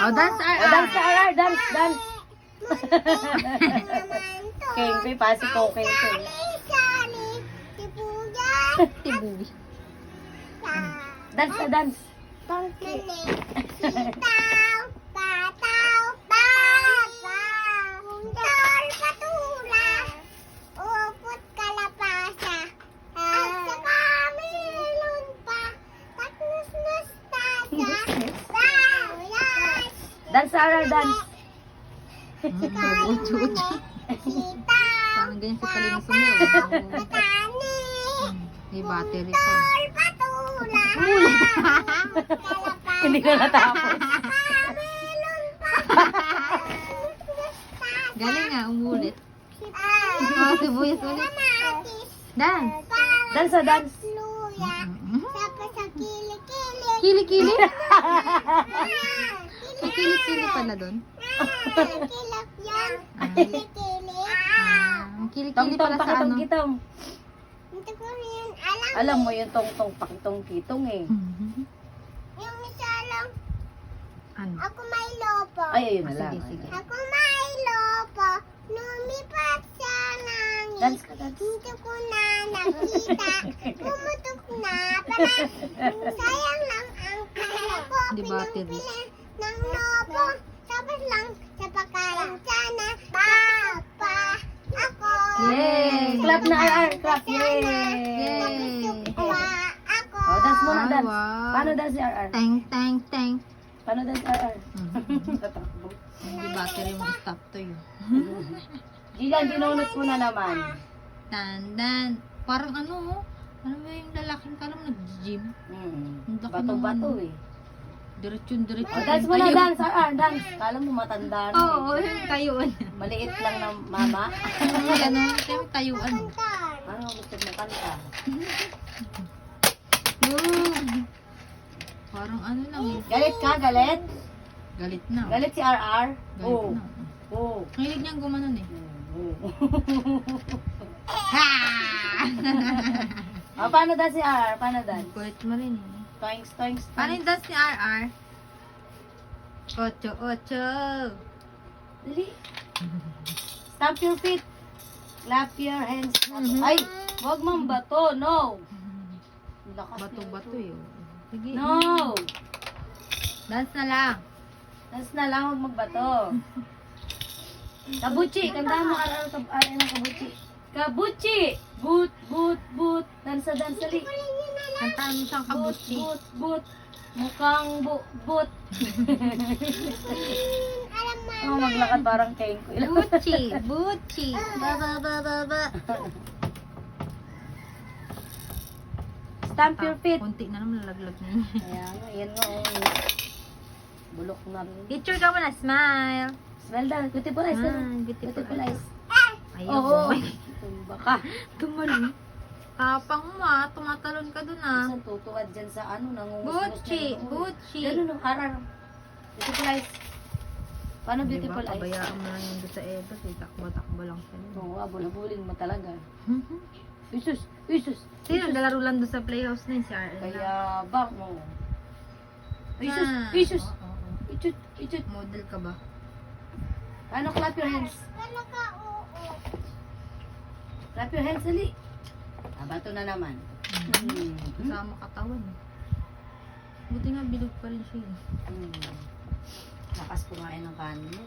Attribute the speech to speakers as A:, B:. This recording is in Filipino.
A: Oh, dance RR.
B: Oh, dance ka, RR. Dance, dance. Kengpe, pasi ko kengpe.
A: Tibuwi.
B: Dance ka, dance. Dance, RR, dance.
A: Uchi-uchi. Parang ganyan si Kalina Sumyo. May battery pa.
B: Hindi ko natapos.
A: Galing nga, umulit. Oh, sibuyas ulit. Dance.
B: Dance, dance.
A: Kili-kili. May kili-kili pala doon. Ang kili-kili
B: Tong-tong,
A: pala sa ano.
B: pakitong-kitong. Alam mo yung tong-tong, pakitong-kitong eh.
C: Yung isa lang,
A: Ano?
C: ako may lopo.
B: Ay, ayun na
A: Ah,
B: lang.
A: sige, sige.
C: Ako may lopo. Lumipat sa langit.
B: Dance ka, dance.
C: Hindi ko na nakita. Pumutok na. Parang sayang lang ang kaya ko.
A: Di battery.
C: Pinang-pili ng lopo. Tapos lang sa pakain sana. Papa, ako.
B: Yay! Clap na, RR. Clap. Yay!
A: Yay!
C: Ako.
B: Oh, dance muna,
A: Ay,
B: dance.
A: wow.
B: Paano dance si RR?
A: Teng, teng, teng.
B: Paano dance RR?
A: Mhm.
B: Tatakbo.
A: Hindi battery mo stop to yun.
B: Gilan, dinunot ko na naman.
A: Tandan. Parang ano, ano ba yung lalaking parang nag-gym? Ang laki
B: Bato-bato
A: naman.
B: eh.
A: Diretso-diretso.
B: Oh, dance muna, dance, RR, dance. Kala mo matanda na
A: Oo,
B: eh.
A: yung tayuan.
B: Maliit lang na mama.
A: Ano, yung tayuan.
B: Ano gusto mo kanta?
A: Parang ano lang eh.
B: Galit ka, galit?
A: Galit na.
B: Galit si RR?
A: Galit
B: Oo.
A: na.
B: Oo.
A: Hilig niyang gumanon eh.
B: Oh, paano dance si RR? Paano dance?
A: Kulit mo rin eh.
B: Toings, toings,
A: Paano
B: toings.
A: yung dance ni RR? Ocho, ocho.
B: Dali. Stamp your feet. Clap your hands.
A: Mhm.
B: Ay, wag mong bato. No. Lakas
A: Bato-bato
B: nito.
A: yun. Sige.
B: No.
A: Dance na lang.
B: Dance na lang, huwag magbato. Kabuchi. Kanta mo RR ng kabuchi. Kabuchi. Boot, boot, boot. Dansa, dansa, li.
A: Kantaan mo siyang kabuti.
B: Boot, boot. Mukhang boot. Oh, maglakad parang kengko.
A: Buchi, buchi. Ba, ba, ba, ba, ba.
B: Stamp your feet.
A: Kunti na naman lalaglag na yun.
B: Ayan, ayan mo. Bulok na rin.
A: Picture ka muna, smile.
B: Smell daw. Beautiful eyes.
A: Beautiful
B: eyes.
A: Ayun,
B: Oo.
A: boy.
B: Tumba ka.
A: Tumalon. Tapang mo ah, tumatalon ka dun ah.
B: Saan tutuwad dyan sa ano, nangungus-ngus
A: Buchi,
B: na yung ulo.
A: buchi.
B: Ganun, no, arar. Beautiful eyes. Paano beautiful eyes?
A: Pabayaan mo lang yun doon sa Eva. Takbo-takbo lang siya.
B: Oo, abul-abulin mo talaga. Isus, isus.
A: Sino naglalaro lang doon sa playhouse na yun si RL?
B: Kaya bang mo. Isus,
A: Ah,
B: isus.
A: oo, oo.
B: Ichut, ichut.
A: Model ka ba?
B: Ano, clap your hands. Clap your hands, ali. Bato na naman.
A: Kasama katawan. Buti nga bilog pa rin siya.
B: Lakas kumain ng kanin.